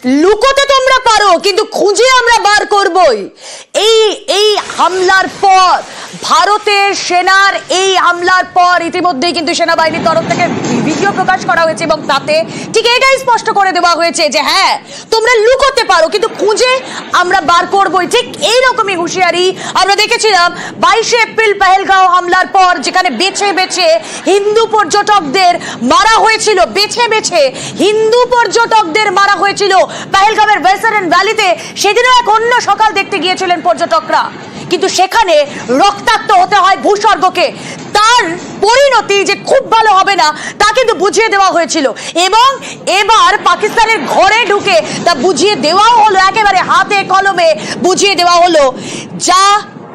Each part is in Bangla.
লুকোতে তোমরা পারো কিন্তু খুঁজে আমরা বার করবই। এই হামলার পর, ভারতের সেনার এই হামলার পর ইতিমধ্যেই কিন্তু সেনাবাহিনীর তরফ থেকে ভিডিও প্রকাশ করা হয়েছে এবং তাতে ঠিক এটাই স্পষ্ট করে দেওয়া হয়েছে যে হ্যাঁ তোমরা লুকোতে পারো কিন্তু খুঁজে আমরা বার করবই। ঠিক এইরকমই হুঁশিয়ারি আমরা দেখেছিলাম 22শে এপ্রিল পেহেলগাঁও হামলার পর, যেখানে বেছে বেছে হিন্দু পর্যটকদের মারা হয়েছিল, বেছে বেছে হিন্দু পর্যটকদের মারা হয়েছিল পেহেলগাঁওয়ের ওয়েস্টার্ন ভ্যালিতে। সেদিনও এক অন্য সকাল দেখতে গিয়েছিলেন পর্যটকরা, কিন্তু সেখানে রক্তাক্ত হতে হয় ভূস্বর্গকে। তার পরিণতি যে খুব ভালো হবে না তা কিন্তু বুঝিয়ে দেওয়া হয়েছিল এবং এবার পাকিস্তানের ঘরে ঢুকে তা বুঝিয়ে দেওয়াও হলো, একেবারে হাতে কলমে বুঝিয়ে দেওয়া হলো, যা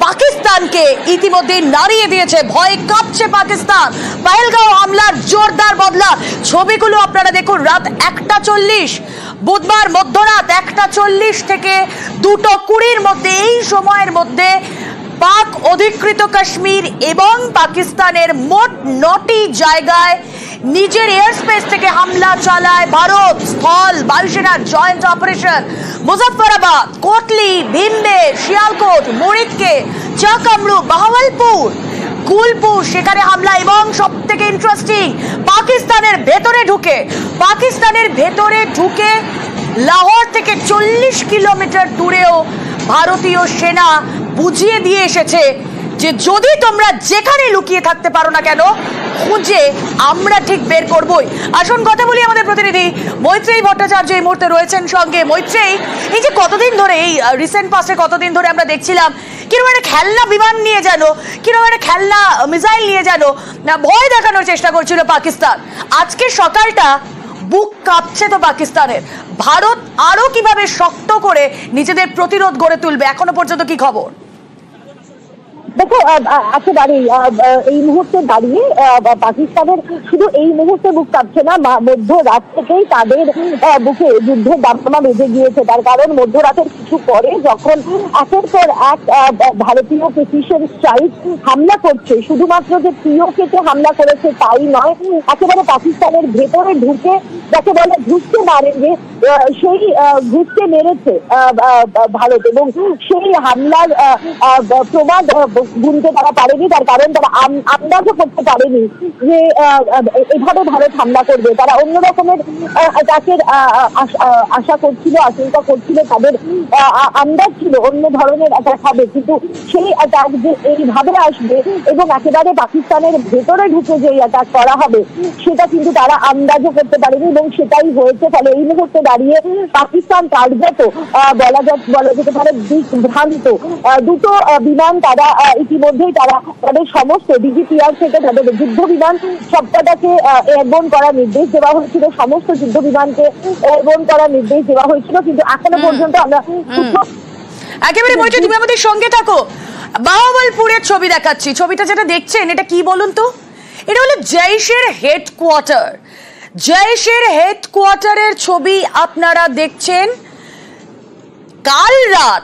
পাকিস্তানকে ইতিমধ্যে নাড়িয়ে দিয়েছে। ভয়ে কাঁপছে পাকিস্তান। পেহেলগাঁও হামলার জোরদার বদলা। ছবিগুলো আপনারা দেখুন। রাত 1:40, বুধবার মধ্যরাত 1:40 থেকে 2:20 মধ্যে, এই সময়ের মধ্যে পাক অধিকৃত কাশ্মীর এবং পাকিস্তানের মোট 9টি জায়গায় নিজের এয়ার স্পেস থেকে হামলা চালায় ভারত। স্থল বায়ুসেনার জয়েন্ট অপারেশন মুজফফরাবাদ, কোটলি, ভিমবে, শিয়ালকোট, মুরিক্কে, চাকামরু, বাহাওয়ালপুর, কুলপুর, সেখানে হামলা। এবং সব থেকে ইন্টারেস্টিং, পাকিস্তানের ভেতরে ঢুকে লাহোর থেকে 40 কিলোমিটার দূরেও ভারতীয় সেনা বুঝিয়ে দিয়ে এসেছে যে যদি তোমরা যেখানে লুকিয়ে থাকতে পারো না কেন, খুঁজে আমরা ঠিক বের করবই। আসুন কথা বলি আমাদের প্রতিনিধি মৈত্রেয়ী ভট্টাচার্য এই মুহূর্তে রয়েছেন সঙ্গে। মৈত্রেয়ী, এই যে কতদিন ধরে, এই রিসেন্ট পাস্টে কতদিন ধরে আমরা দেখছিলাম কিরকম একটা খেলনা বিমান নিয়ে যেন, কিরকম একটা খেলনা মিসাইল নিয়ে যেন ভয় দেখানোর চেষ্টা করছিল পাকিস্তান। আজকে সকালটা বুক কাঁপছে তো পাকিস্তানের। ভারত আরো কিভাবে শক্ত করে নিজেদের প্রতিরোধ গড়ে তুলবে, এখনো পর্যন্ত কি খবর? দেখো, একেবারেই এই মুহূর্তে দাঁড়িয়ে পাকিস্তানের শুধু এই মুহূর্তে বুক কাঁপছে না, মধ্যরাত থেকেই তাদের বুকে যুদ্ধের দামামা বেজে গিয়েছে। তার কারণ মধ্যরাতের কিছু পরে যখন একের পর এক ভারতীয় প্রিসিশন স্ট্রাইক হামলা করছে, শুধুমাত্র যে পিওকেতে হামলা করেছে তাই নয়, একেবারে পাকিস্তানের ভেতরে ঢুকে যাকে বলে ঘুষতে মারেছে, সেই ঘুষতে মেরেছে ভারত। এবং সেই হামলার প্রমাণ গুনতে তারা পারেনি, তার কারণ তারা আন্দাজও করতে পারেনি যে এভাবে ভারত হামলা করবে। তারা অন্য রকমের অ্যাটাকের আশা করছিল, আশঙ্কা করছিল, তাদের আন্দাজ ছিল অন্য ধরনের অ্যাটাক হবে, কিন্তু সেই অ্যাটাক যে এইভাবে আসবে এবং একেবারে পাকিস্তানের ভেতরে ঢুকে যে অ্যাটাক করা হবে সেটা কিন্তু তারা আন্দাজও করতে পারেনি এবং সেটাই হয়েছে। ফলে এই মুহূর্তে দাঁড়িয়ে পাকিস্তান কার্যত বলা যেতে পারে দিকভ্রান্ত। দুটো বিমান তারা ইতিমধ্যেই তাদের সমস্ত ডিজিপিআর থেকে তাদের যুদ্ধ বিমান সবকটাকে এয়ারবোর্ন করার নির্দেশ দেওয়া হয়েছিল, সমস্ত যুদ্ধ বিমানকে এয়ারবোর্ন করার নির্দেশ দেওয়া হয়েছিল, কিন্তু এখনো পর্যন্ত আমরা একেবারে মৈত্রী তুমি আমাদের সঙ্গে থাকো। বাহাওয়ালপুরের ছবি দেখাচ্ছি। ছবিটা যেটা দেখছেন এটা কি বলুন তো? এটা হলো জৈশের হেডকোয়ার্টার। জৈশের হেডকোয়ার্টারের ছবি আপনারা দেখছেন। কাল রাত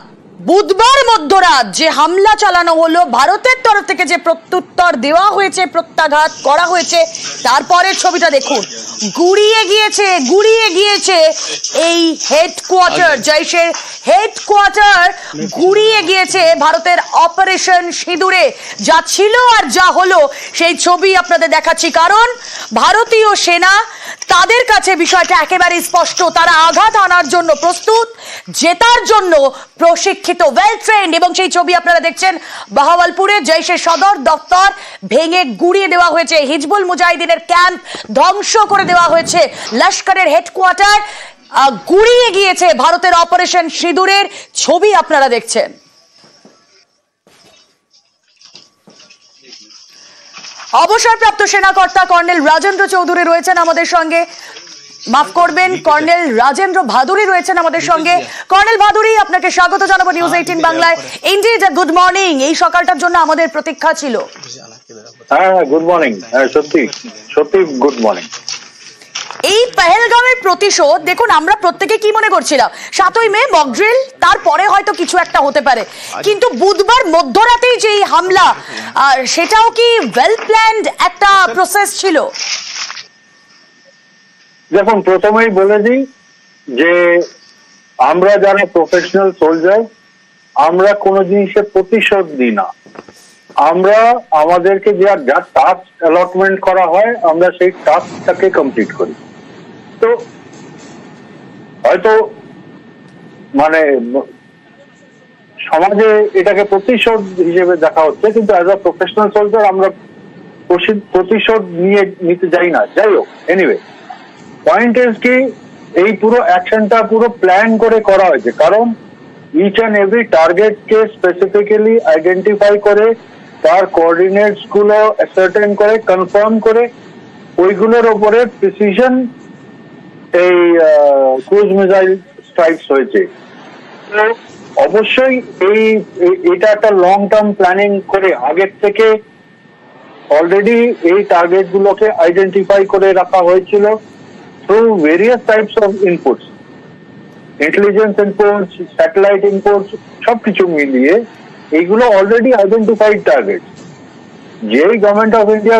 বুধবার মধ্যরাত যে হামলা চালানো হলো, ভারতের তরফ থেকে যে প্রত্যুত্তর দেওয়া হয়েছে, প্রত্যাঘাত করা হয়েছে, তারপরের ছবিটা দেখুন। গুড়িয়ে গিয়েছে এই হেডকোয়ার্টার, জৈশের হেডকোয়ার্টার গুড়িয়ে গিয়েছে ভারতের অপারেশন সিঁদুরে। যা ছিল আর যা হলো সেই ছবি আপনাদের দেখাচ্ছি, কারণ ভারতীয় সেনা তাদের কাছে বিষয়টা একেবারে স্পষ্ট। তারা আঘাত আনার জন্য প্রস্তুত, জেতার জন্য প্রশিক্ষিত, ওয়েল ট্রেন্ড। এবং সেই ছবি আপনারা দেখছেন। বাহাওয়ালপুরে জৈশের সদর দপ্তর ভেঙে গুড়িয়ে দেওয়া হয়েছে, হিজবুল মুজাহিদিনের ক্যাম্প ধ্বংস করে দেওয়া হয়েছে, লস্করের হেডকোয়ার্টার গুড়িয়ে গিয়েছে। ভারতের অপারেশন সিঁদুরের ছবি আপনারা দেখছেন। অবসরপ্রাপ্ত সেনাকর্তা কর্নেল রাজেন্দ্র চৌধুরী রয়েছেন আমাদের সঙ্গে, মাফ করবেন, কর্নেল রাজেন্দ্র ভাদুরী রয়েছেন আমাদের সঙ্গে। কর্নেল ভাদুরী, আপনাকে স্বাগত জানাবো নিউজ 18 বাংলায়। Indeed good morning. এই সকালটার জন্য আমাদের প্রতীক্ষা ছিল। হ্যাঁ, গুড মর্নিং। সত্যি গুড মর্নিং। এই পেহেলগাঁওয়ের প্রতিশোধ দেখুন, আমরা প্রত্যেকে কি মনে করছিলাম 7ই মে মক ড্রিল, তারপরে হয়তো কিছু একটা হতে পারে, কিন্তু বুধবার মধ্যরাতেই যে হামলা, সেটাও কি ওয়েল প্ল্যান্ড একটা প্রসেস ছিল? দেখুন, প্রথমেই বলে দিই যে আমরা যারা প্রফেশনাল সোলজার, আমরা কোনো জিনিসের প্রতিশোধ দিই না। আমরা আমাদেরকে যা টাস্ক অ্যালটমেন্ট করা হয় আমরা সেই টাস্কটাকে কমপ্লিট করি। তো হয়তো মানে সমাজে এটাকে প্রতিশোধ হিসেবে দেখা হচ্ছে, কিন্তু অ্যাজ আ প্রফেশনাল সোলজার আমরা প্রতিশোধ নিতে যাই না। যাই হোক, এনিওয়ে পয়েন্ট ইজ কি এই পুরো অ্যাকশনটা পুরো প্ল্যান করে করা হয়েছে, কারণ ইচ অ্যান্ড এভরি টার্গেটকে স্পেসিফিক্যালি আইডেন্টিফাই করে তার কোঅর্ডিনেটস গুলো অ্যাসার্টেন করে কনফার্ম করে ওইগুলোর ওপরে প্রিসিশন এই ক্রুজ মিসাইল স্ট্রাইকস হয়েছে। তো অবশ্যই এটা একটা লং টার্ম প্ল্যানিং করে আগের থেকে অলরেডি এই টার্গেট গুলোকে আইডেন্টিফাই করে রাখা হয়েছিল through various types of inputs, intelligence inputs, satellite inputs, সবকিছু মিলিয়ে এইগুলো অলরেডি আইডেন্টিফাইড টার্গেট। যেই government of India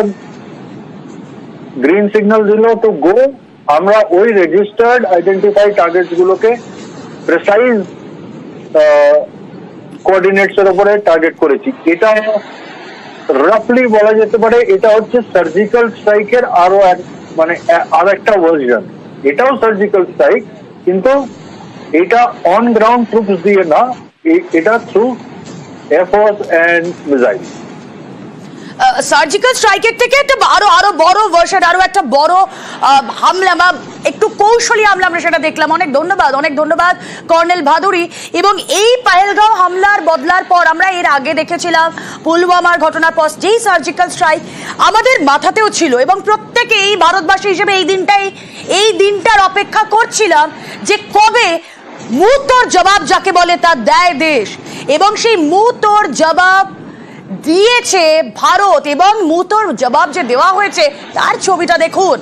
green signal দিল তো গো, আমরা ওই রেজিস্টার্ড আইডেন্টিফাইড টার্গেটস গুলোকে প্রেসাইজ কোঅর্ডিনেটস এর উপরে টার্গেট করেছি। এটা রাফলি বলা যেতে পারে এটা হচ্ছে সার্জিক্যাল স্ট্রাইকের আরো এক মানে আর একটা ভার্সন। এটাও সার্জিক্যাল স্ট্রাইক, কিন্তু এটা অন গ্রাউন্ড ট্রুপস দিয়ে না, এটা through air force and missile. Surgical স্ট্রাইকের থেকে একটা আরো বড় ভার্সন, আরো একটা বড় হামলা বা একটু কৌশলী হামলা আমরা সেটা দেখলাম। অনেক ধন্যবাদ কর্নেল ভাদুরী। এবং এই পাহেলগাঁও হামলার বদলার পর আমরা এর আগে দেখেছিলাম পুলওয়ামার ঘটনার পর যেই সার্জিক্যাল স্ট্রাইক আমাদের মাথাতেও ছিল, এবং প্রত্যেকেই ভারতবাসী হিসেবে এই দিনটার অপেক্ষা করছিলাম যে কবে মুহূর্তর জবাব যাকে বলে তা দেয় দেশ। এবং সেই মুহূর্তর জবাব দিয়েছে ভারত, এবং মুহূর্তর জবাব যে দেওয়া হয়েছে তার ছবিটা দেখুন।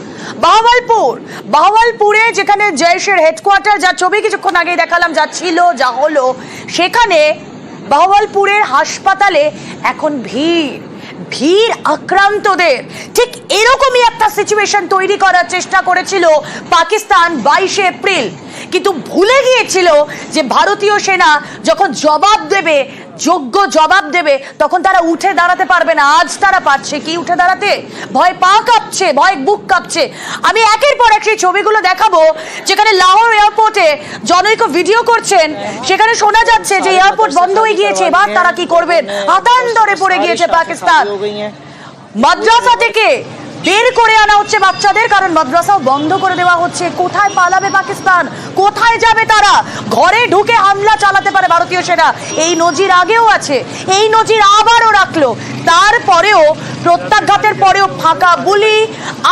বাহওয়ালপুরে যেখানে জৈশের হেডকোয়ার্টার, যার ছবি কিছুক্ষণ আগেই দেখালাম, যা ছিল যা হলো, সেখানে বাহওয়ালপুরের হাসপাতালে এখন ভিড় আক্রান্তদের। ঠিক এরকমই একটা সিচুয়েশন তৈরি করার চেষ্টা করেছিল পাকিস্তান 22 এপ্রিল, কিন্তু ভুলে গিয়েছিল যে ভারতীয় সেনা যখন জবাব দেবে, যোগ্য জবাব দেবে, তখন তারা উঠে দাঁড়াতে পারবে না। আজ তারা পারছে কি উঠে দাঁড়াতে? ভয় পা কাঁপছে, ভয় বুক কাঁপছে। আমি একের পর এক সেই ছবিগুলো দেখাবো, যেখানে লাহোর এয়ারপোর্টে জনৈক ভিডিও করছেন, সেখানে শোনা যাচ্ছে যে এয়ারপোর্ট বন্ধ হয়ে গিয়েছে, এবার তারা কি করবেন? হাতান্দরে পড়ে গিয়েছে পাকিস্তান। মাদ্রাসা থেকে বের করে আনা হচ্ছে বাচ্চাদের, কারণ মাদ্রাসাও বন্ধ করে দেওয়া হচ্ছে। কোথায় পালাবে পাকিস্তান? কোথায় যাবে তারা? ঘরে ঢুকে হামলা চালাতে পারে ভারতীয় সেনা। এই নজির আগেও আছে, এই নজির আবারও রাখলো। তারপরেও প্রত্যাঘাতের পরেও ফাঁকা গুলি,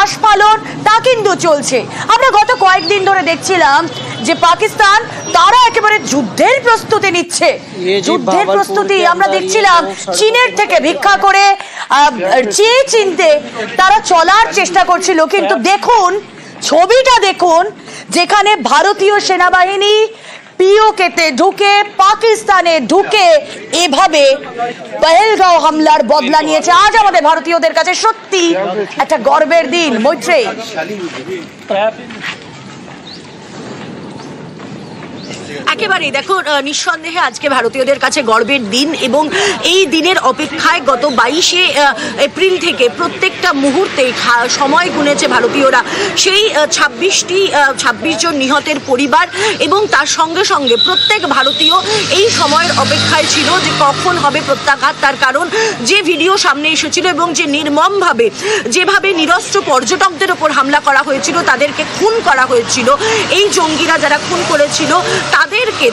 আস্ফালন তা কিন্তু চলছে। আমরা গত কয়েকদিন ধরে দেখছিলাম যে পাকিস্তান তারা একেবারে যুদ্ধের প্রস্তুতি নিচ্ছে। যুদ্ধের প্রস্তুতি আমরা দেখছিলাম চীনের থেকে ভিক্ষা করে চেয়ে চিনতে তারা চলার চেষ্টা করছিল। কিন্তু দেখুন ছবিটা দেখুন, যেখানে ভারতীয় সেনাবাহিনী পিওকেতে ঢুকে, পাকিস্তানে ঢুকে এভাবে পহেলগাঁও হামলার বদলা নিয়েছে। আজ আমাদের ভারতীয়দের কাছে সত্যি একটা গর্বের দিন। মৈত্রেয়ী, একেবারেই দেখো, নিঃসন্দেহে আজকে ভারতীয়দের কাছে গর্বের দিন, এবং এই দিনের অপেক্ষায় গত 22 এপ্রিল থেকে প্রত্যেকটা মুহূর্তে সময় গুনেছে ভারতীয়রা। সেই 26 জন নিহতের পরিবার, এবং তার সঙ্গে সঙ্গে প্রত্যেক ভারতীয় এই সময়ের অপেক্ষায় ছিল যে কখন হবে প্রত্যাঘাত। তার কারণ যে ভিডিও সামনে এসেছিল এবং যে নির্মমভাবে যেভাবে নিরস্ত্র পর্যটকদের ওপর হামলা করা হয়েছিল, তাদেরকে খুন করা হয়েছিল, এই জঙ্গিরা যারা খুন করেছিল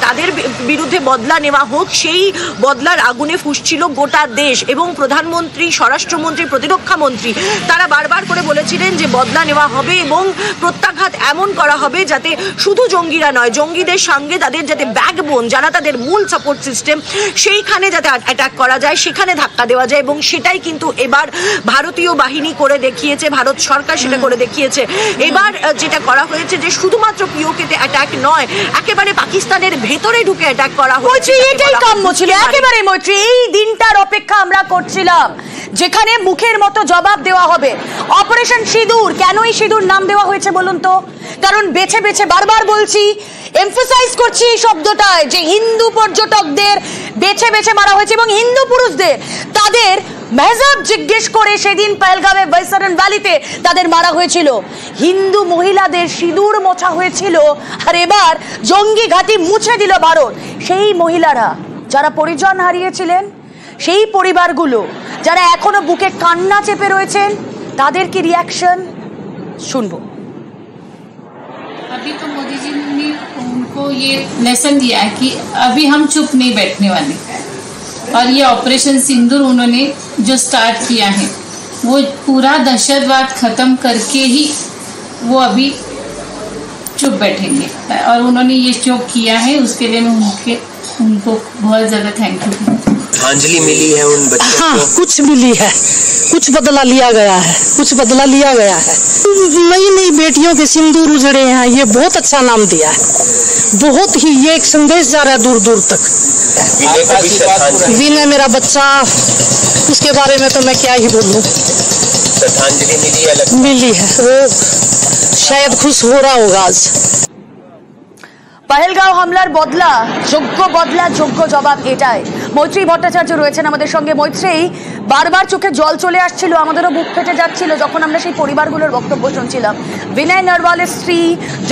তাদের বিরুদ্ধে বদলা নেওয়া হোক, সেই বদলার আগুনে ফুঁসছিল গোটা দেশ। এবং প্রধানমন্ত্রী, স্বরাষ্ট্রমন্ত্রী, প্রতিরক্ষা মন্ত্রী তারা বারবার করে বলেছিলেন যে বদলা নেওয়া হবে এবং প্রত্যাঘাত এমন করা হবে যাতে শুধু জঙ্গিরা নয়, জঙ্গিদের সঙ্গে তাদের যাতে ব্যাকবোন, যারা তাদের মূল সাপোর্ট সিস্টেম, সেইখানে যাতে অ্যাটাক করা যায়, সেখানে ধাক্কা দেওয়া যায়। এবং সেটাই কিন্তু এবার ভারতীয় বাহিনী করে দেখিয়েছে, ভারত সরকার সেটা করে দেখিয়েছে। এবার যেটা করা হয়েছে যে শুধুমাত্র পিওকেতে অ্যাটাক নয়, একেবারে পাকিস্তানের ভেতরে ঢুকে অ্যাটাক করা হয়েছে। এটাই কাম্য ছিল একেবারে। মৈত্রী, এই দিনটার অপেক্ষা আমরা করছিলাম যেখানে মুখের মতো জবাব দেওয়া হবে। অপারেশন সিঁদুর, কেন এই সিঁদুর নাম দেওয়া হয়েছে বলুন তো? কারণ বেছে বেছে বারবার বলছি, এমফাসাইজ করছি এই শব্দটায় যে হিন্দু পর্যটকদের বেছে বেছে মারা হয়েছে এবং হিন্দু পুরুষদের তাদের মেহজাব জিজ্ঞেস করে সেদিন পহেলগাঁওয়ে বৈতরণ ভ্যালিতে তাদের মারা হয়েছিল। হিন্দু মহিলাদের সিঁদুর মোছা হয়েছিল আর এবার জঙ্গি ঘাঁটি মুছে দিল ভারত। সেই মহিলারা যারা পরিজন হারিয়েছিলেন, সেই পরিবারগুলো যারা এখনো বুকে কান্না চেপে রয়েছেন, তাদের কি রিয়াকশন শুনবো। अभी तो मोदी जी ने उनको ये लेसन दिया है कि अभी हम चुप नहीं बैठने वाले, और ये ऑपरेशन सिंदूर उन्होंने जो स्टार्ट किया है वो पूरा दहशतवाद खत्म करके ही वो अभी चुप बैठेंगे। और उन्होंने ये जो किया है उसके लिए मैं उनको बहुत ज्यादा थैंक यू। श्रद्धांजलि मिली है उन बच्चों हाँ, को? कुछ मिली है, कुछ बदला लिया गया है, कुछ बदला लिया गया है। नई नई बेटियों के सिंदूर उजड़े हैं, ये बहुत अच्छा नाम दिया है। बहुत ही ये एक संदेश जा रहा है दूर दूर तक। विनय को भी श्रद्धांजलि, विनय मेरा बच्चा, उसके बारे में तो मैं क्या ही बोलूं। श्रद्धांजलि मिली है, मिली है, वो शायद खुश हो रहा होगा आज। পহেলগাঁও হামলার বদলা যোগ্য জবাব এটাই। মৈত্রী ভট্টাচার্য রয়েছেন আমাদের সঙ্গে। মৈত্রী, বারবার চোখে জল চলে আসছিল, আমাদেরও বুক ফেটে যাচ্ছিল যখন আমরা সেই পরিবারগুলোর বক্তব্য শুনছিলাম। বিনয় নরওয়ালের স্ত্রী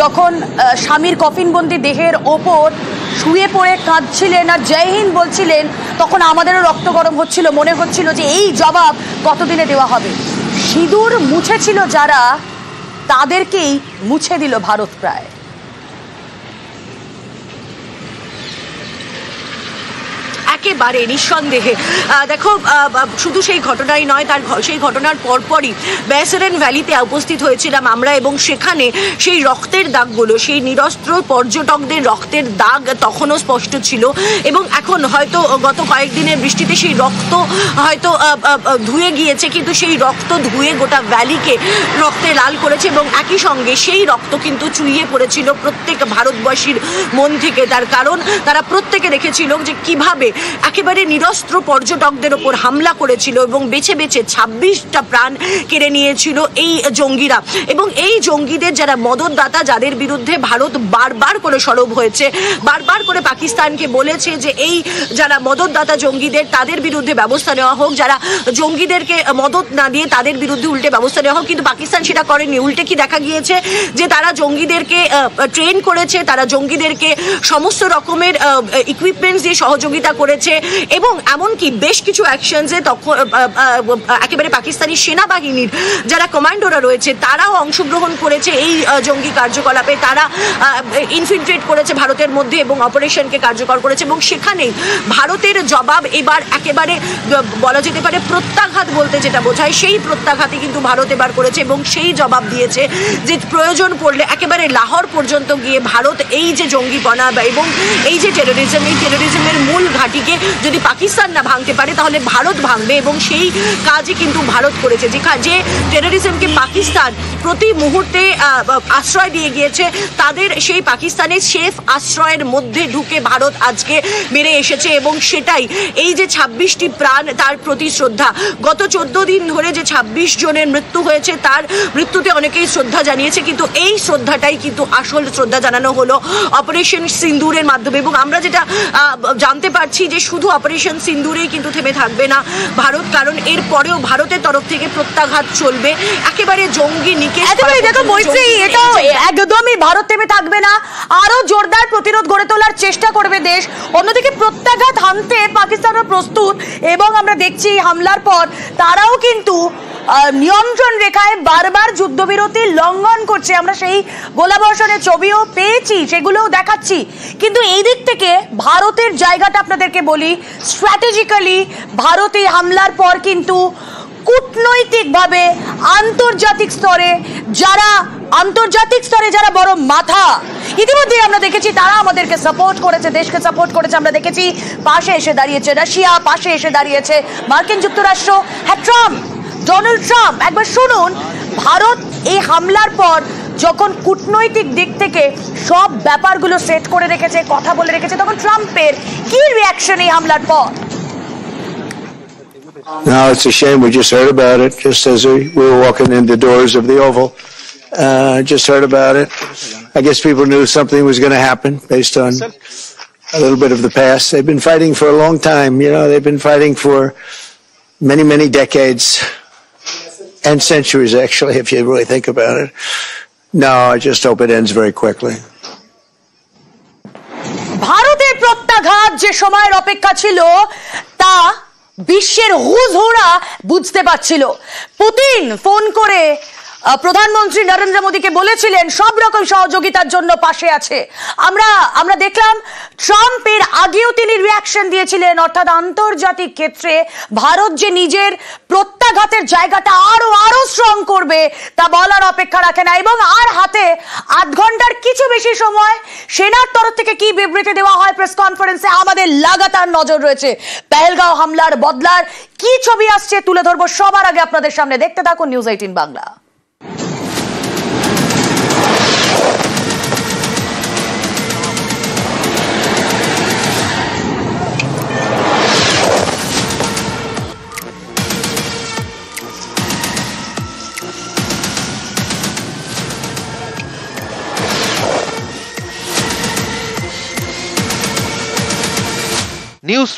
যখন স্বামীর কফিনবন্দি দেহের ওপর শুয়ে পড়ে কাঁদছিলেন আর জয় হিন্দ বলছিলেন, তখন আমাদেরও রক্ত গরম হচ্ছিল, মনে হচ্ছিল যে এই জবাব কতদিনে দেওয়া হবে। সিঁদুর মুছেছিল যারা, তাদেরকেই মুছে দিল ভারত প্রায়। একেবারে নিঃসন্দেহে দেখো, শুধু সেই ঘটনাই নয়, সেই ঘটনার পরপরই বৈতরণ ভ্যালিতে উপস্থিত হয়েছিলাম আমরা, এবং সেখানে সেই রক্তের দাগগুলো, সেই নিরস্ত্র পর্যটকদের রক্তের দাগ তখনও স্পষ্ট ছিল, এবং এখন হয়তো গত কয়েকদিনের বৃষ্টিতে সেই রক্ত হয়তো ধুয়ে গিয়েছে, কিন্তু সেই রক্ত ধুয়ে গোটা ভ্যালিকে রক্তে লাল করেছে, এবং একই সঙ্গে সেই রক্ত কিন্তু চুইয়ে পড়েছিল প্রত্যেক ভারতবাসীর মন থেকে। তার কারণ তারা প্রত্যেকে দেখেছিল যে কিভাবে একেবারে নিরস্ত্র পর্যটকদের ওপর হামলা করেছিল এবং বেছে বেছে 26টা প্রাণ কেড়ে নিয়েছিল এই জঙ্গিরা। এবং এই জঙ্গিদের যারা মদতদাতা, যাদের বিরুদ্ধে ভারত বারবার করে সরব হয়েছে, বারবার করে পাকিস্তানকে বলেছে যে এই যারা মদতদাতা জঙ্গিদের, তাদের বিরুদ্ধে ব্যবস্থা নেওয়া হোক, যারা জঙ্গিদেরকে মদত না দিয়ে তাদের বিরুদ্ধে উল্টে ব্যবস্থা নেওয়া হোক, কিন্তু পাকিস্তান সেটা করেনি। উল্টে কি দেখা গিয়েছে যে তারা জঙ্গিদেরকে ট্রেন করেছে, তারা জঙ্গিদেরকে সমস্ত রকমের ইকুইপমেন্টস দিয়ে সহযোগিতা করেছে, এবং এমনকি বেশ কিছু অ্যাকশনসে তখন একেবারে পাকিস্তানি সেনাবাহিনীর যারা কমান্ডোরা রয়েছে তারাও অংশগ্রহণ করেছে এই জঙ্গি কার্যকলাপে। তারা ইনফিলট্রেট করেছে ভারতের মধ্যে এবং অপারেশনকে কার্যকর করেছে, এবং সেখানেই ভারতের জবাব এবার একেবারে বলা যেতে পারে প্রত্যাঘাত বলতে যেটা বোঝায়, সেই প্রত্যাঘাতে কিন্তু ভারত এবার করেছে, এবং সেই জবাব দিয়েছে যে প্রয়োজন পড়লে একেবারে লাহোর পর্যন্ত গিয়ে ভারত এই যে জঙ্গিপনা এবং এই যে টেরোরিজম, এই টেরোরিজমের মূল ঘাঁটিকে যদি পাকিস্তান না ভাঙতে পারে তাহলে ভারত ভাঙবে, এবং সেই কাজই কিন্তু ভারত করেছে। যে টেরোরিজমকে পাকিস্তান প্রতি মুহূর্তে আশ্রয় দিয়ে গিয়েছে, তাদের সেই পাকিস্তানের সেফ আশ্রয়ের মধ্যে ঢুকে ভারত আজকে বেড়ে এসেছে, এবং সেটাই এই যে 26টি প্রাণ, তার প্রতি শ্রদ্ধা। গত 14 দিন ধরে যে 26 জনের মৃত্যু হয়েছে, তার মৃত্যুতে অনেকেই শ্রদ্ধা জানিয়েছে, কিন্তু এই শ্রদ্ধাটাই কিন্তু আসল শ্রদ্ধা জানানো হলো অপারেশন সিন্দুরের মাধ্যমে। এবং আমরা যেটা জানতে পারছি যে শুধু অপারেশন সিন্দুরেই কিন্তু থেমে থাকবে না ভারত, কারণ এর পরেও ভারতের তরফ থেকে প্রত্যাঘাত চলবে, একেবারে জঙ্গি নিকেশ। দেখো মৈত্রী, এটা একদমই ভারত থেমে থাকবে না, আরো জোরদার প্রতিরোধ গড়ে তোলার চেষ্টা করবে দেশ। অন্যদিকে প্রত্যাঘাত হানতে পাকিস্তানও প্রস্তুত, এবং আমরা দেখছি হামলার পর তারাও কিন্তু নিয়ন্ত্রণ রেখায় বারবার যুদ্ধবিরতি লঙ্ঘন করছে। আমরা সেই গোলাবর্ষণের ছবিও পেয়েছি, সেগুলোও দেখাচ্ছি। কিন্তু এই দিক থেকে ভারতের জায়গাটা আপনাদেরকে বলি, স্ট্র্যাটেজিক্যালি ভারত এই হামলার পর কিন্তু কূটনৈতিকভাবে আন্তর্জাতিক স্তরে যারা বড় মাথা, ইতিমধ্যে আমরা দেখেছি তারা আমাদেরকে সাপোর্ট করেছে, দেশকে সাপোর্ট করেছে। আমরা দেখেছি পাশে এসে দাঁড়িয়েছে রাশিয়া, পাশে এসে দাঁড়িয়েছে মার্কিন যুক্তরাষ্ট্র, হ্যাঁ ডোনাল্ড ট্রাম্প। একবার শুনুন, ভারত এই হামলার পর যখন কূটনৈতিক দিক থেকে সব ব্যাপারগুলো সেট করে রেখেছে, কথা বলে রেখেছে, তখন ট্রাম্পের কি রিঅ্যাকশন এই হামলার পর? No, it's a shame. We just heard about it just as we were walking in the doors of the Oval. Just heard about it. I guess people knew something was going to happen based on a little bit of the past. They've been fighting for a long time. You know, they've been fighting for many, many decades and centuries, actually, if you really think about it. No, I just hope it ends very quickly. ভারতের প্রত্যাঘাত যে সময়ের অপেক্ষা ছিল তা বিশ্বের হুজহুড়া বুঝতে পারছিল। পুতিন ফোন করে প্রধানমন্ত্রী নরেন্দ্র মোদীকে বলেছিলেন সব রকম সহযোগিতার জন্য পাশে আছে। আমরা দেখলাম ট্রাম্পের আগেও তিনি রিয়াকশন দিয়েছিলেন, অর্থাৎ আন্তর্জাতিক ক্ষেত্রে ভারত যে নিজের প্রত্যাঘাতের জায়গাটা আরো স্ট্রং করবে তা বলার অপেক্ষা রাখে না। এবং আর হাতে 8 ঘন্টার কিছু বেশি সময়, সেনার তরফ থেকে কি বিবৃতি দেওয়া হয় প্রেস কনফারেন্সে আমাদের লাগাতার নজর রয়েছে। পেহেলগাঁও হামলার বদলার কি ছবি আসছে তুলে ধরবো সবার আগে আপনাদের সামনে। দেখতে থাকুন নিউজ 18 বাংলা। নিউজ